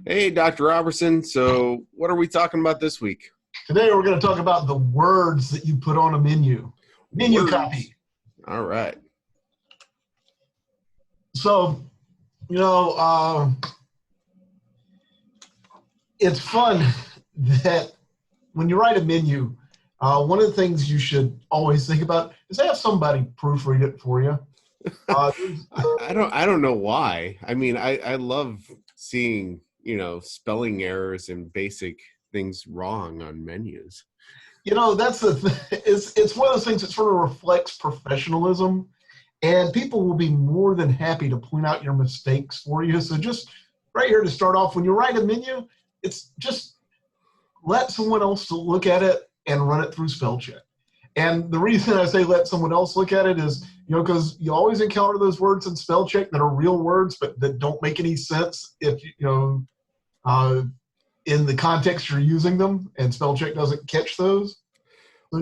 Hey, Dr. Robertson. So, what are we talking about this week? Today we're going to talk about the words that you put on a menu. Menu Words. copy. All right. So, you know, it's fun that when you write a menu, one of the things you should always think about is have somebody proofread it for you. I don't know why. I mean, I love seeing, spelling errors and basic things wrong on menus. That's it's one of those things that sort of reflects professionalism, and people will be more than happy to point out your mistakes for you. So just right here to start off, when you write a menu, it's just let someone else to look at it and run it through spell check. And the reason I say let someone else look at it is, because you always encounter those words in spell check that are real words, but that don't make any sense if, in the context you're using them, and spell check doesn't catch those. So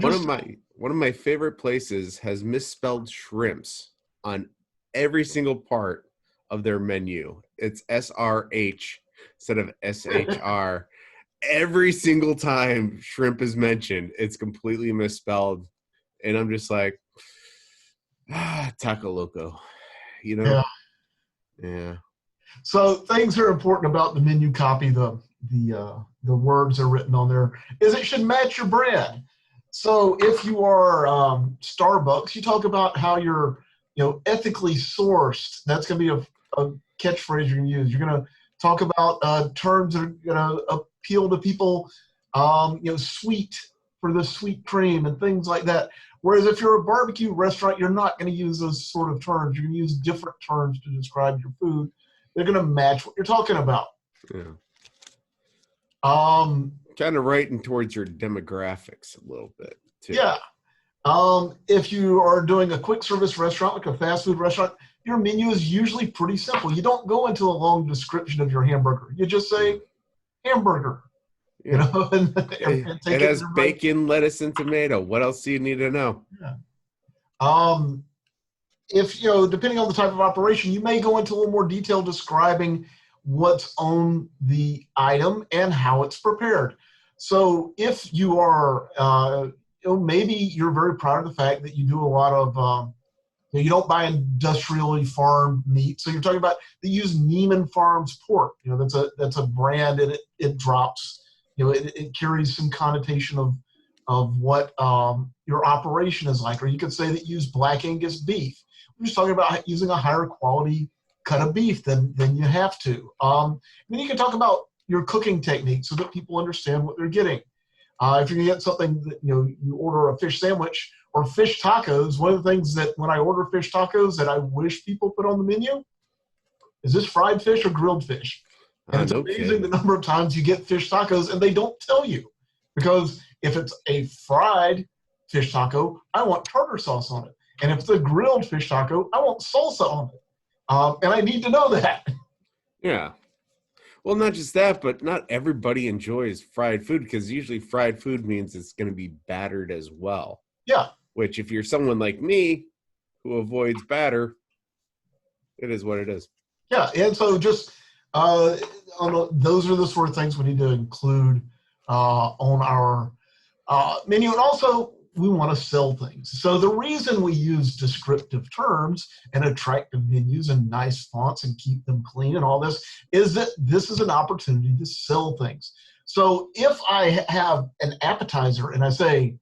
One of my favorite places has misspelled shrimps on every single part of their menu. It's SRH instead of SHR. Every single time shrimp is mentioned, it's completely misspelled. And I'm just like, Taco Loco, Yeah. Yeah. So things are important about the menu copy. The words are written on there is it should match your brand. So if you are Starbucks, you talk about how you're ethically sourced. That's going to be a catchphrase you're going to use. You're going to talk about terms that are going to appeal to people. Sweet for the sweet cream and things like that. Whereas if you're a barbecue restaurant, you're not going to use those sort of terms. You're going to use different terms to describe your food. They're going to match what you're talking about. Yeah. Um, kind of writing towards your demographics a little bit too. Yeah. If you are doing a quick service restaurant, like a fast food restaurant, your menu is usually pretty simple. You don't go into a long description of your hamburger. You just say hamburger. Yeah. And it has bacon, lettuce, and tomato. What else do you need to know? Yeah. If depending on the type of operation, you may go into a little more detail describing what's on the item and how it's prepared. So if you are, maybe you're very proud of the fact that you do a lot of, you don't buy industrially farmed meat. So you're talking about they use Neiman Farms pork. That's a brand, and it drops. It carries some connotation of what your operation is like. Or you could say that you use Black Angus beef. We're just talking about using a higher quality cut of beef than you have to. Then you can talk about your cooking technique so that people understand what they're getting. If you're going to get something that, you order a fish sandwich or fish tacos, one of the things that when I order fish tacos that I wish people put on the menu is this fried fish or grilled fish? And it's amazing the number of times you get fish tacos and they don't tell you. Because if it's a fried fish taco, I want tartar sauce on it. And if it's a grilled fish taco, I want salsa on it. And I need to know that. Yeah. Well, not just that, but not everybody enjoys fried food, because usually fried food means it's going to be battered as well. Yeah. Which, if you're someone like me who avoids batter, it is what it is. Yeah. And so just those are the sort of things we need to include on our menu. And also, we want to sell things. So the reason we use descriptive terms and attractive menus and nice fonts and keep them clean and all this is that this is an opportunity to sell things. So if I have an appetizer and I say,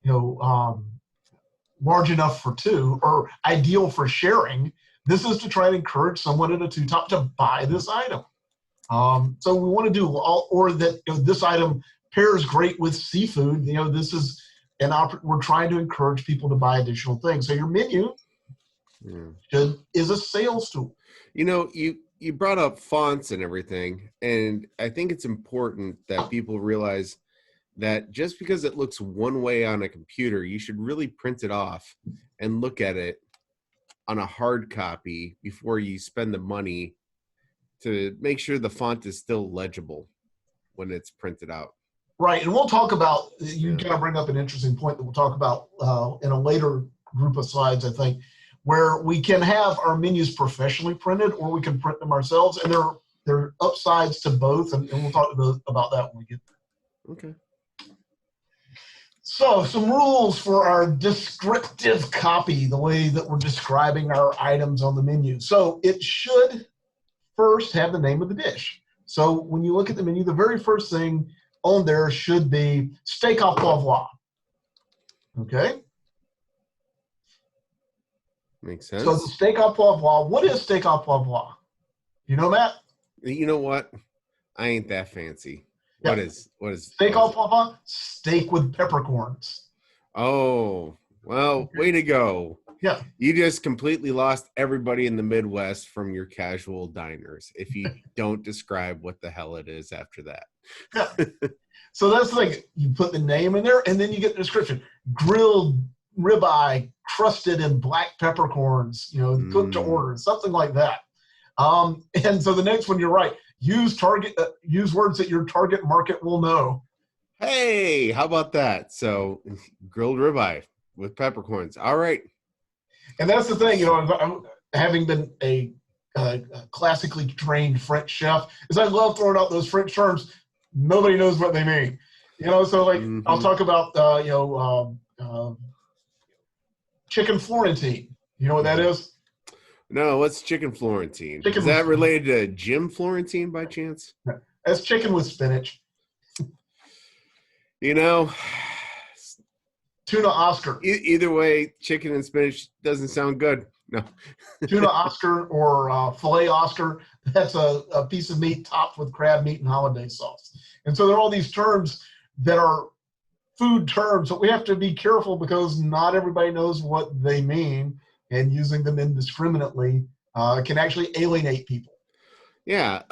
large enough for two or ideal for sharing, this is to try and encourage someone at a two-top to buy this item. So we want to do or that this item pairs great with seafood. This is we're trying to encourage people to buy additional things. So your menu is a sales tool. You brought up fonts and everything, and I think it's important that people realize that just because it looks one way on a computer, you should really print it off and look at it on a hard copy before you spend the money to make sure the font is still legible when it's printed out. Right, and we'll talk about, you kind of bring up an interesting point that we'll talk about in a later group of slides, I think, where we can have our menus professionally printed or we can print them ourselves, and there are upsides to both, and we'll talk about that when we get there. Okay. So, some rules for our descriptive copy, the way that we're describing our items on the menu. So, it should first have the name of the dish. So, when you look at the menu, the very first thing on there should be steak au poivroir. Okay? Makes sense. So, the steak au poivroir, what is steak au poivroir? You know, Matt? You know what? I ain't that fancy. Yeah. What is Steak au poivroir? Steak with peppercorns. Oh, well, way to go. Yeah. You just completely lost everybody in the Midwest from your casual diners if you don't describe what the hell it is after that. Yeah. So that's like you put the name in there and then you get the description. Grilled ribeye crusted in black peppercorns, cooked to order, something like that. And so the next one, you're right. Use words that your target market will know. Hey, how about that? So grilled ribeye with peppercorns. All right. And that's the thing, having been a classically trained French chef, is I love throwing out those French terms. Nobody knows what they mean. So like I'll talk about chicken Florentine. You know what that is? No, what's chicken Florentine? Is that related to Jim Florentine by chance? That's chicken with spinach. Tuna Oscar. Either way, chicken and spinach doesn't sound good. No. Tuna Oscar or filet Oscar. That's a piece of meat topped with crab meat and hollandaise sauce. And so there are all these terms that are food terms, but we have to be careful because not everybody knows what they mean. And using them indiscriminately can actually alienate people. Yeah.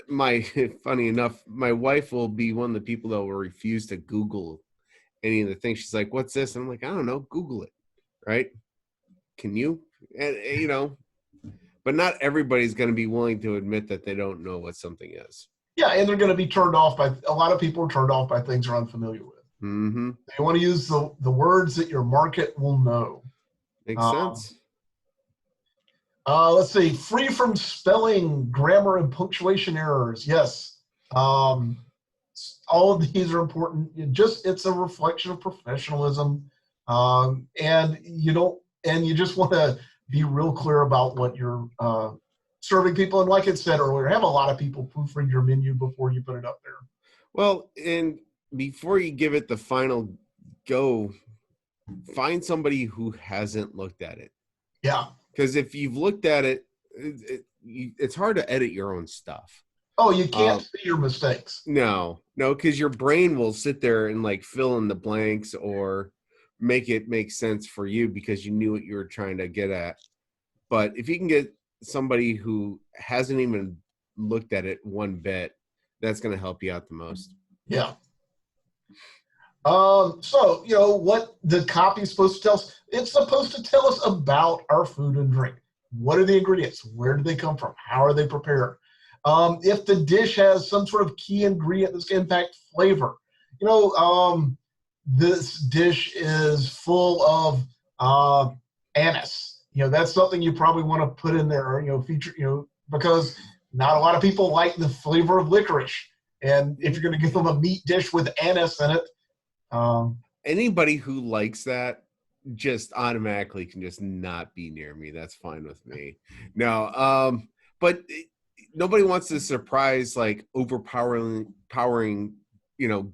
Funny enough, my wife will be one of the people that will refuse to Google any of the things. She's like, "What's this?" And I'm like, "I don't know. Google it." Right? Can you? And but not everybody's going to be willing to admit that they don't know what something is. Yeah, and they're going to be turned off by a lot of people are turned off by things they're unfamiliar with. Mm-hmm. They want to use the words that your market will know. Makes sense. Let's see. Free from spelling, grammar, and punctuation errors. Yes. All of these are important. It's a reflection of professionalism. And you just want to be real clear about what you're serving people. And like it said earlier, have a lot of people proofread your menu before you put it up there. Well, and before you give it the final go, find somebody who hasn't looked at it. Yeah. Because if you've looked at it, it's hard to edit your own stuff. Oh, you can't see your mistakes. No, because your brain will sit there and like fill in the blanks or make it make sense for you because you knew what you were trying to get at. But if you can get somebody who hasn't even looked at it one bit, that's going to help you out the most. Yeah. So, what the copy is supposed to tell us? It's supposed to tell us about our food and drink. What are the ingredients? Where do they come from? How are they prepared? If the dish has some sort of key ingredient that's going to impact flavor. This dish is full of anise. That's something you probably want to put in there or, feature, because not a lot of people like the flavor of licorice. And if you're going to give them a meat dish with anise in it, anybody who likes that just automatically can just not be near me. That's fine with me. No, but nobody wants to surprise like overpowering,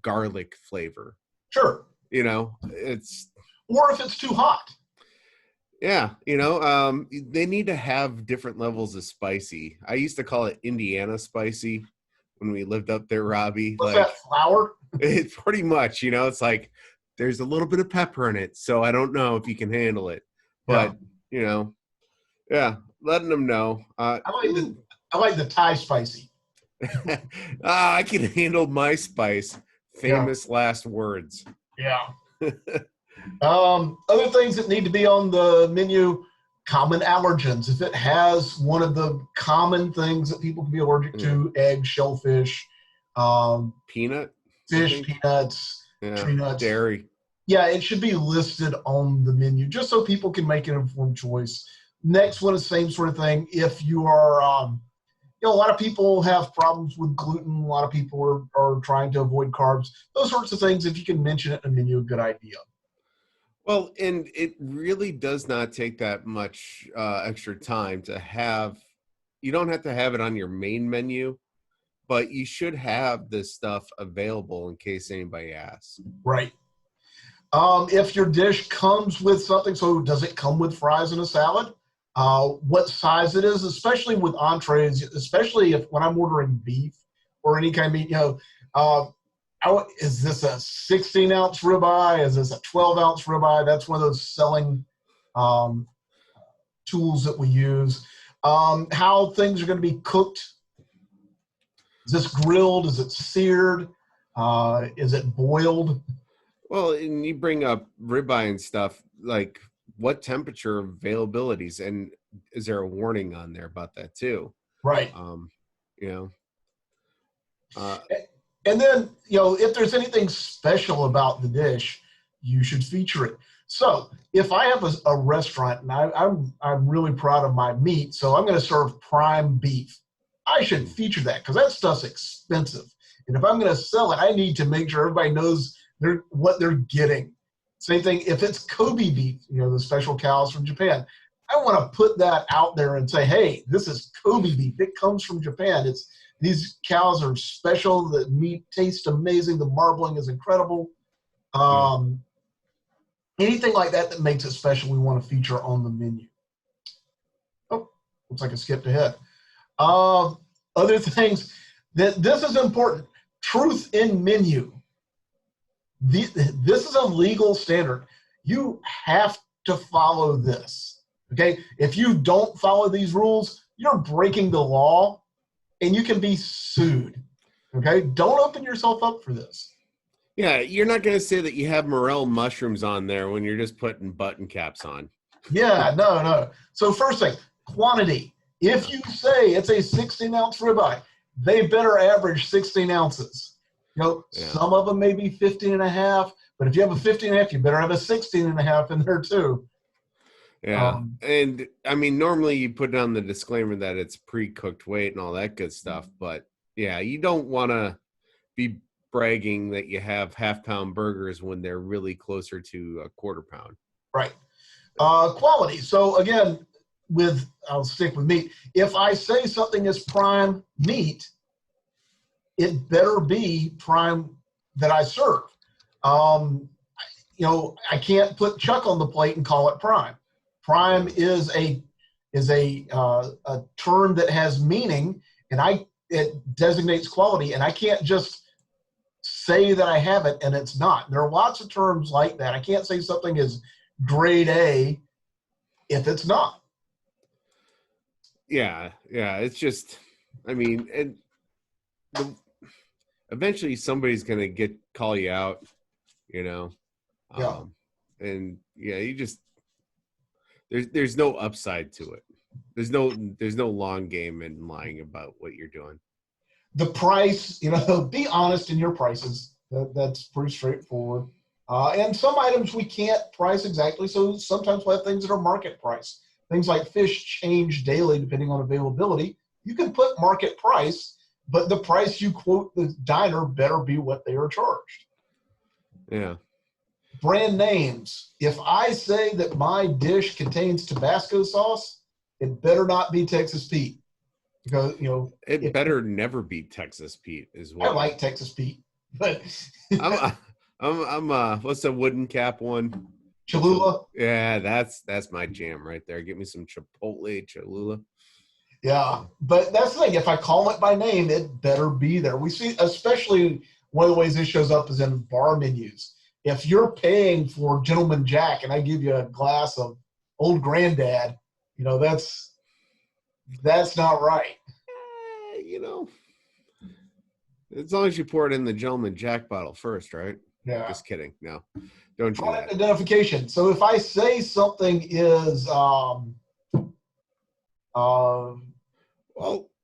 garlic flavor. Sure. It's or if it's too hot. Yeah, they need to have different levels of spicy. I used to call it Indiana spicy when we lived up there, Robbie. What's that, flour? It's pretty much, it's like there's a little bit of pepper in it, so I don't know if you can handle it. But, letting them know. I like the Thai spicy. I can handle my spice. Famous last words. Yeah. Other things that need to be on the menu, common allergens. If it has one of the common things that people can be allergic to, eggs, shellfish, peanut, fish, peanuts, tree nuts, dairy. Yeah, it should be listed on the menu just so people can make an informed choice. Next one is the same sort of thing. If you are a lot of people have problems with gluten. A lot of people are trying to avoid carbs. Those sorts of things, if you can mention it in a menu, a good idea. Well, and it really does not take that much extra time to have. You don't have to have it on your main menu, but you should have this stuff available in case anybody asks. Right. If your dish comes with something, so does it come with fries and a salad? What size it is, especially with entrees, especially if when I'm ordering beef or any kind of meat, is this a 16-ounce ribeye? Is this a 12-ounce ribeye? That's one of those selling tools that we use. How things are going to be cooked. Is this grilled? Is it seared? Is it boiled? Well, and you bring up ribeye and stuff, like what temperature availabilities, and is there a warning on there about that too? Right. You know, uh, And then, if there's anything special about the dish, you should feature it. So if I have a restaurant and I'm really proud of my meat, so I'm going to serve prime beef, I should feature that because that stuff's expensive. And if I'm going to sell it, I need to make sure everybody knows what they're getting. Same thing if it's Kobe beef, the special cows from Japan. I want to put that out there and say, hey, this is Kobe beef. It comes from Japan. These cows are special. The meat tastes amazing. The marbling is incredible. Anything like that makes it special, we want to feature on the menu. Oh, looks like I skipped ahead. Other things this is important. Truth in menu. This is a legal standard. You have to follow this. Okay? If you don't follow these rules, you're breaking the law and you can be sued. Okay? Don't open yourself up for this. Yeah, you're not going to say that you have morel mushrooms on there when you're just putting button caps on. Yeah, no. So first thing, quantity. If you say it's a 16-ounce ribeye, they better average 16 ounces. Some of them may be 15 and a half, but if you have a 15 and a half, you better have a 16 and a half in there too. Yeah. And I mean, normally you put down the disclaimer that it's pre-cooked weight and all that good stuff. But yeah, you don't want to be bragging that you have half-pound burgers when they're really closer to a quarter-pound. Right. Quality. So again, I'll stick with meat. If I say something is prime meat, it better be prime that I serve. I can't put chuck on the plate and call it prime. Prime is a term that has meaning, and it designates quality, and I can't just say that I have it and it's not. There are lots of terms like that. I can't say something is grade A if it's not. Yeah. It's just, I mean, and eventually somebody's gonna call you out, Yeah. And yeah, you just there's no upside to it. There's no long game in lying about what you're doing. The price, be honest in your prices. That's pretty straightforward. And some items we can't price exactly, so sometimes we'll have things that are market price. Things like fish change daily depending on availability. You can put market price, but the price you quote the diner better be what they are charged. Yeah. Brand names. If I say that my dish contains Tabasco sauce, it better not be Texas Pete. Because it better never be Texas Pete as well. I like Texas Pete, but I'm what's the wooden cap one? Cholula. Yeah, that's my jam right there. Get me some Chipotle Cholula. Yeah, but that's the thing. If I call it by name, it better be there. We see, especially one of the ways this shows up is in bar menus. If you're paying for Gentleman Jack and I give you a glass of Old Granddad, that's not right. As long as you pour it in the Gentleman Jack bottle first, right? Yeah. Just kidding. No, don't do that. Identification. So if I say something is, well,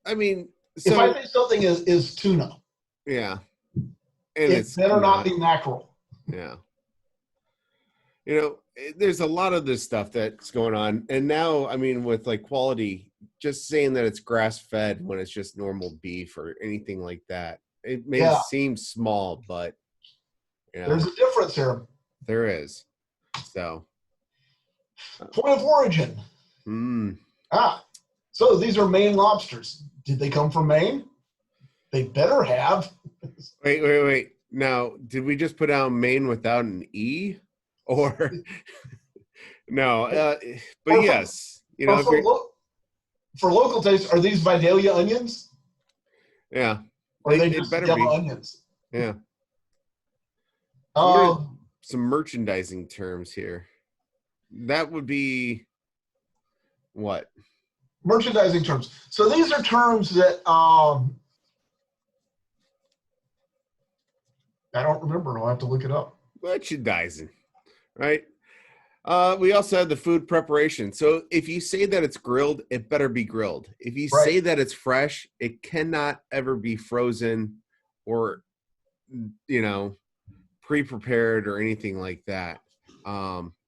I mean, if I say something is tuna, yeah, and it better not be mackerel. Yeah. There's a lot of this stuff that's going on. And now, I mean, with like quality, just saying that it's grass fed when it's just normal beef or anything like that. It may Yeah. seem small, but you know, There's a difference here. there is. So, Point of origin. So these are Maine lobsters. Did they come from Maine? They better have. Wait. Now, did we just put down Maine without an E? Or no? But Or yes, you know, for local taste, are these Vidalia onions? yeah, Or are they just better yellow be. onions? Yeah. So what are some merchandising terms here? That would be what? Merchandising terms. So these are terms that I don't remember. I'll have to look it up. Merchandising, right? We also have the food preparation. So if you say that it's grilled, it better be grilled. If you say that it's fresh, it cannot ever be frozen or, you know, pre-prepared or anything like that.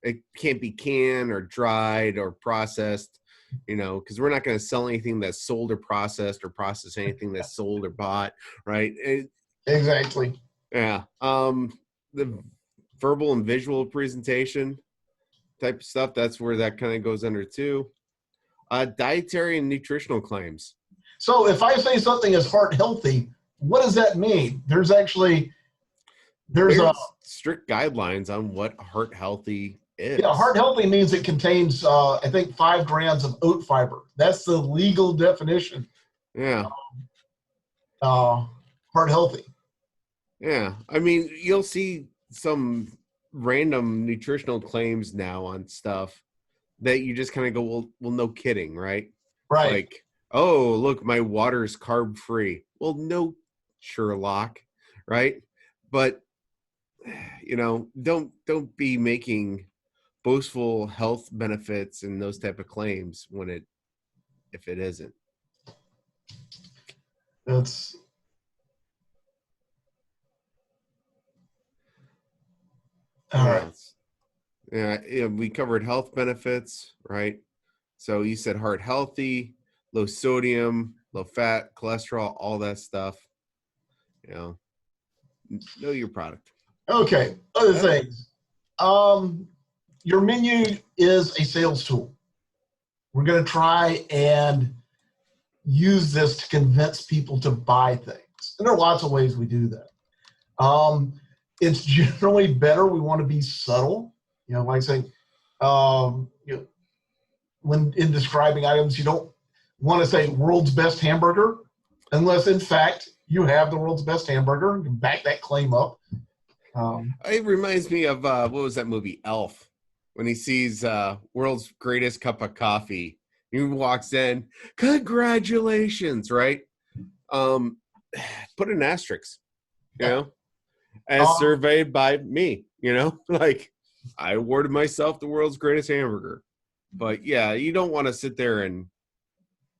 It can't be canned or dried or processed, you know, because we're not going to sell anything that's sold or processed or process anything that's sold or bought, right? Exactly. Yeah. The verbal and visual presentation type of stuff, that's where that kind of goes under too. Dietary and nutritional claims. So if I say something is heart healthy, what does that mean? There's strict guidelines on what heart healthy is. Yeah, heart healthy means it contains, I think, 5 grams of oat fiber. That's the legal definition. Yeah. Heart healthy. Yeah. I mean, you'll see some random nutritional claims now on stuff that you just kind of go, well, no kidding, right? Right. Like, oh, look, my water's carb free. Well, no, Sherlock, right? But you know, don't be making boastful health benefits and those type of claims if it isn't. That's all right. Yeah, we covered health benefits, right? So you said heart healthy, low sodium, low fat, cholesterol, all that stuff. You know your product. Okay. Other things. Your menu is a sales tool. We're going to try and use this to convince people to buy things. And there are lots of ways we do that. It's generally better. We want to be subtle. You know, like saying, when in describing items, you don't want to say world's best hamburger, unless in fact you have the world's best hamburger. You can back that claim up. It reminds me of what was that movie, Elf, when he sees world's greatest cup of coffee. He walks in, congratulations, right? Put an asterisk, you know, as surveyed by me, you know, like I awarded myself the world's greatest hamburger. But yeah, you don't want to sit there and,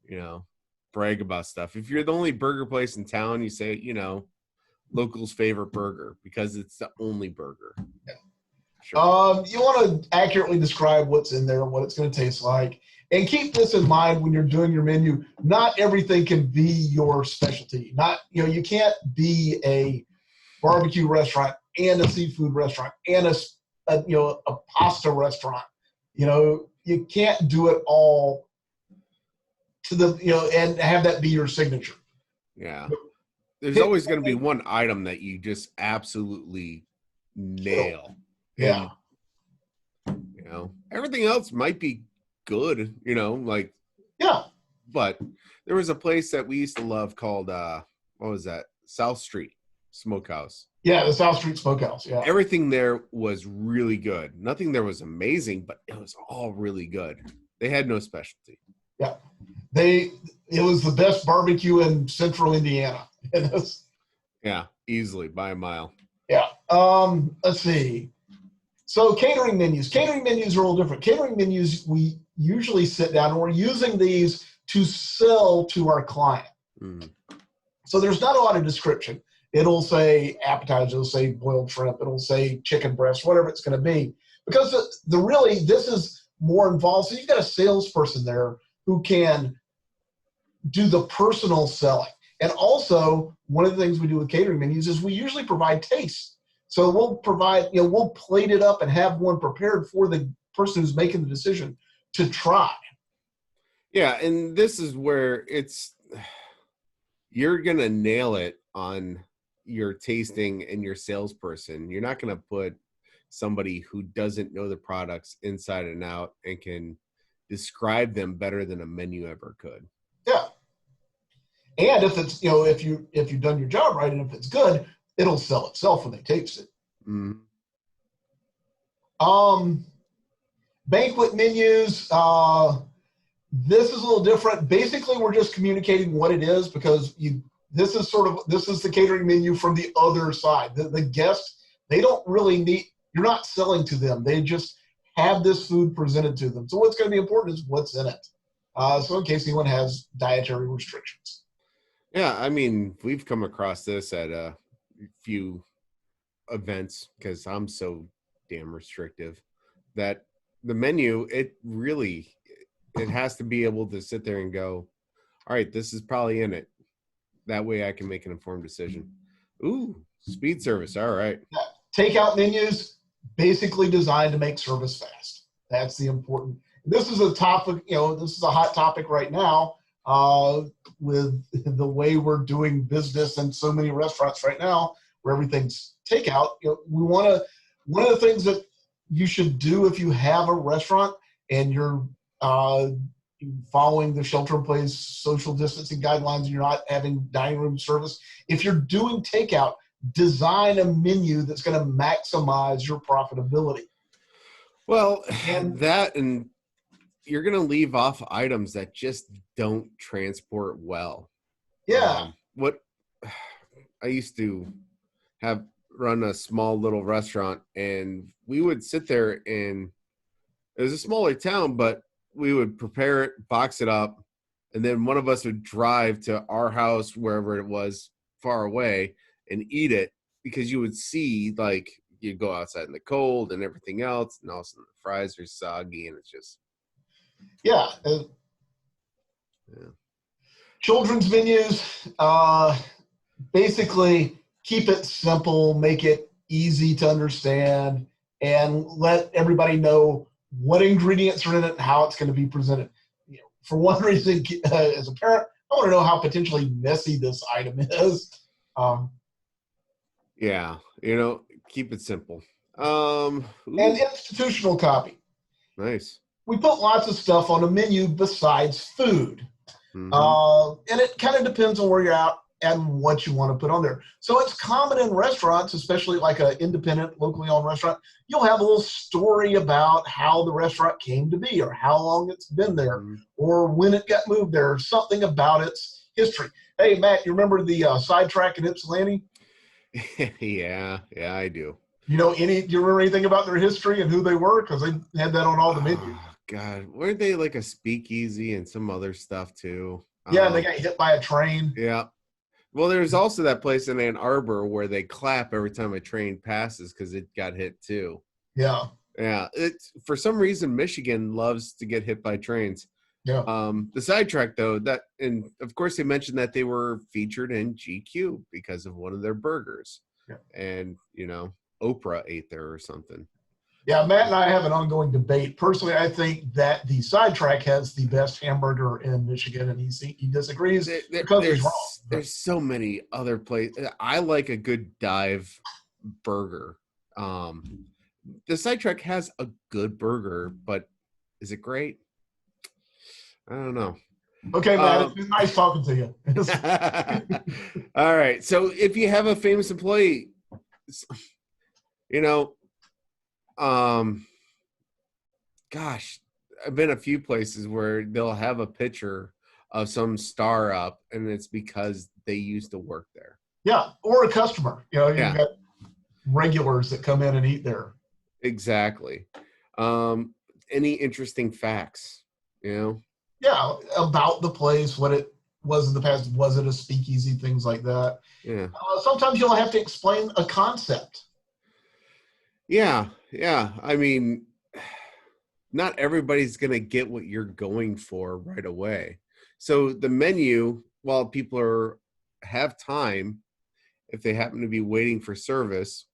you know, brag about stuff. If you're the only burger place in town, you say, you know, local's favorite burger because it's the only burger. Yeah. Sure. You want to accurately describe what's in there, what it's going to taste like, and keep this in mind when you're doing your menu. Not everything can be your specialty. You can't be a barbecue restaurant and a seafood restaurant and a pasta restaurant. You know, you can't do it all to the, and have that be your signature. Yeah. There's always going to be one item that you just absolutely nail. Yeah. And, you know, everything else might be good, you know, like, yeah. But there was a place that we used to love called, what was that? South Street Smokehouse. Yeah, the South Street Smokehouse. Yeah. Everything there was really good. Nothing there was amazing, but it was all really good. They had no specialty. Yeah. It was the best barbecue in central Indiana. Yeah, easily by a mile. Yeah. Let's see. So catering menus. Catering menus are a little different. Catering menus, we usually sit down and we're using these to sell to our client. Mm-hmm. So there's not a lot of description. It'll say appetizer, it'll say boiled shrimp, it'll say chicken breast, whatever it's going to be. Because this is more involved. So you've got a salesperson there who can do the personal selling. And also, one of the things we do with catering menus is we usually provide taste. So we'll provide, we'll plate it up and have one prepared for the person who's making the decision to try. Yeah, and this is where you're gonna nail it on your tasting and your salesperson. You're not gonna put somebody who doesn't know the products inside and out and can describe them better than a menu ever could. Yeah. And if it's, if you've done your job right and if it's good, it'll sell itself when they taste it. Mm-hmm. Banquet menus, this is a little different. Basically, we're just communicating what it is because this is the catering menu from the other side. The guests, they don't really need, you're not selling to them. They just have this food presented to them. So what's going to be important is what's in it. So in case anyone has dietary restrictions. Yeah, I mean, we've come across this at a few events because I'm so damn restrictive that the menu, it has to be able to sit there and go, all right, this is probably in it. That way I can make an informed decision. Ooh, speed service. All right. Yeah. Takeout menus, basically designed to make service fast. That's the important. This is a topic, this is a hot topic right now with the way we're doing business in so many restaurants right now where everything's takeout. One of the things that you should do if you have a restaurant and you're following the shelter-in-place social distancing guidelines and you're not having dining room service, if you're doing takeout, design a menu that's going to maximize your profitability. Well, and you're going to leave off items that just don't transport well. Yeah. What I used to run a small little restaurant, and we would sit there, and it was a smaller town, but we would prepare it, box it up, and then one of us would drive to our house, wherever it was far away, and eat it, because you would see, like, you go outside in the cold and everything else, and also the fries are soggy, and it's just... Yeah. Children's menus, basically keep it simple, make it easy to understand, and let everybody know what ingredients are in it and how it's going to be presented. For one reason, as a parent, I want to know how potentially messy this item is. Yeah, keep it simple. And institutional copy. Nice. We put lots of stuff on a menu besides food. Mm-hmm. And it kind of depends on where you're at and what you want to put on there. So it's common in restaurants, especially like an independent, locally owned restaurant, you'll have a little story about how the restaurant came to be or how long it's been there Mm-hmm. or when it got moved there or something about its history. Hey, Matt, you remember the Sidetrack in Ypsilanti? Yeah, I do. Do you remember anything about their history and who they were? Because they had that on all the menus. God, weren't they like a speakeasy and some other stuff too? Yeah, and they got hit by a train. Yeah. Well, there's also that place in Ann Arbor where they clap every time a train passes because it got hit too. Yeah. Yeah. For some reason, Michigan loves to get hit by trains. Yeah. The Sidetrack, though, and of course they mentioned that they were featured in GQ because of one of their burgers. Yeah. And, Oprah ate there or something. Yeah, Matt and I have an ongoing debate. Personally, I think that the Sidetrack has the best hamburger in Michigan, and he disagrees because he's wrong. There's so many other places. I like a good dive burger. The Sidetrack has a good burger, but is it great? I don't know. Okay, Matt, it's been nice talking to you. All right. So if you have a famous employee, gosh, I've been a few places where they'll have a picture of some star up, and it's because they used to work there. Yeah, or a customer. You've got regulars that come in and eat there. Exactly. Any interesting facts, Yeah, about the place, what it was in the past. Was it a speakeasy? Things like that. Yeah. Sometimes you'll have to explain a concept. Yeah. I mean, not everybody's going to get what you're going for right away. So the menu, while people have time, if they happen to be waiting for service,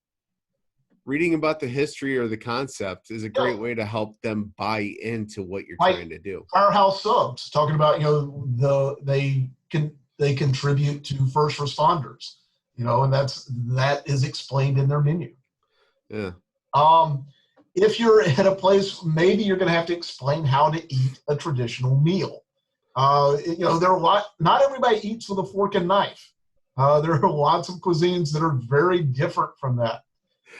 reading about the history or the concept is a Yeah, great way to help them buy into what you're like trying to do. Firehouse Subs talking about, they contribute to first responders, and that is explained in their menu. Yeah. If you're at a place, maybe you're going to have to explain how to eat a traditional meal. There are not everybody eats with a fork and knife. There are lots of cuisines that are very different from that.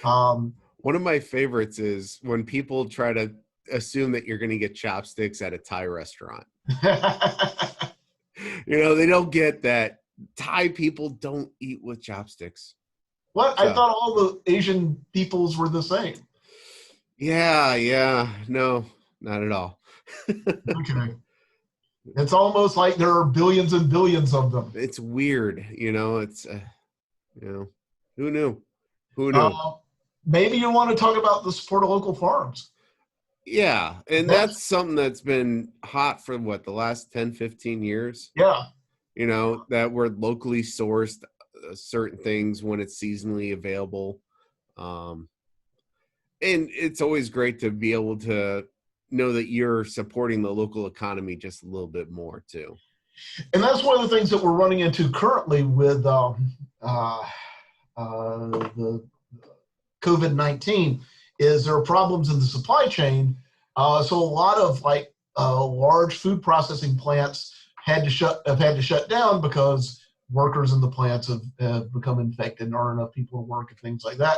One of my favorites is when people try to assume that you're going to get chopsticks at a Thai restaurant. They don't get that Thai people don't eat with chopsticks. What? I thought all the Asian peoples were the same. Yeah. No, not at all. Okay. It's almost like there are billions and billions of them. It's weird, it's, who knew? Maybe you want to talk about the support of local farms. Yeah, and that's something that's been hot for the last 10, 15 years. Yeah. That we're locally sourced certain things when it's seasonally available. And it's always great to be able to know that you're supporting the local economy just a little bit more too. And that's one of the things that we're running into currently with the COVID-19 is there are problems in the supply chain. So a lot of large food processing plants have had to shut down because workers in the plants have become infected and aren't enough people to work and things like that.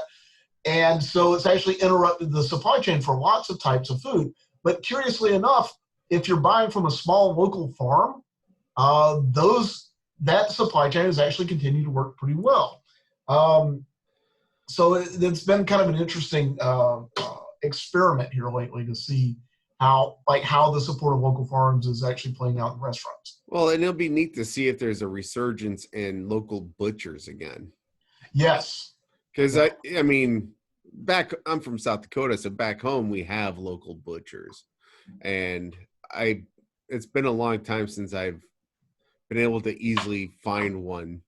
And so it's actually interrupted the supply chain for lots of types of food. But curiously enough, if you're buying from a small local farm, that supply chain has actually continued to work pretty well. So it's been kind of an interesting experiment here lately to see how the support of local farms is actually playing out in restaurants. Well, and it'll be neat to see if there's a resurgence in local butchers again. Yes. Because I'm from South Dakota, so back home we have local butchers, and it's been a long time since I've been able to easily find one.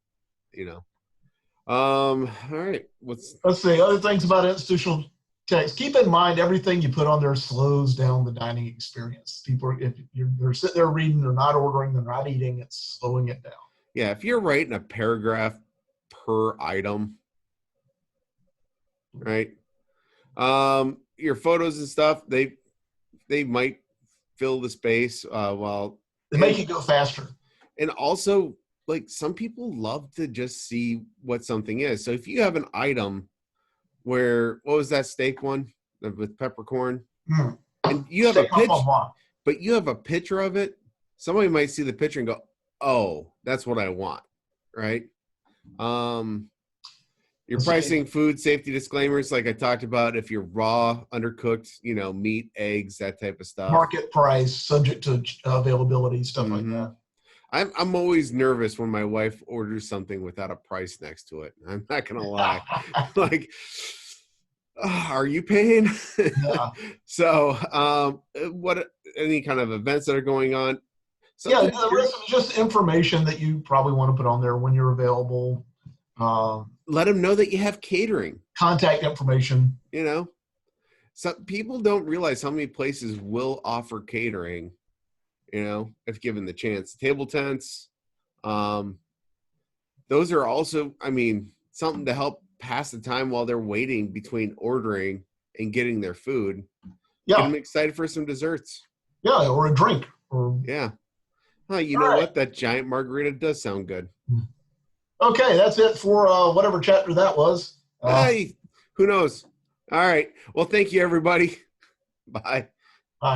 All right. Let's see other things about institutional text. Keep in mind everything you put on there slows down the dining experience. People, they're sitting there reading, they're not ordering, they're not eating. It's slowing it down. Yeah, if you're writing a paragraph per item. Right. Your photos and stuff, they might fill the space while they make it go faster. And also, some people love to just see what something is. So if you have an item what was that steak one with peppercorn? And you have a picture, but you have a picture of it, somebody might see the picture and go, oh, that's what I want. Right. You're pricing food safety disclaimers, like I talked about. If you're raw, undercooked, meat, eggs, that type of stuff. Market price, subject to availability, stuff like that. I'm always nervous when my wife orders something without a price next to it. I'm not gonna lie. Are you paying? Yeah. So, any kind of events that are going on? The rest is just information that you probably want to put on there when you're available. Let them know that you have catering. Contact information. Some people don't realize how many places will offer catering, if given the chance. Table tents, those are also, something to help pass the time while they're waiting between ordering and getting their food. Yeah. Get them excited for some desserts. Yeah, or a drink. Yeah. You know what? That giant margarita does sound good. Okay, that's it for whatever chapter that was. Hey, who knows? All right. Well, thank you, everybody. Bye.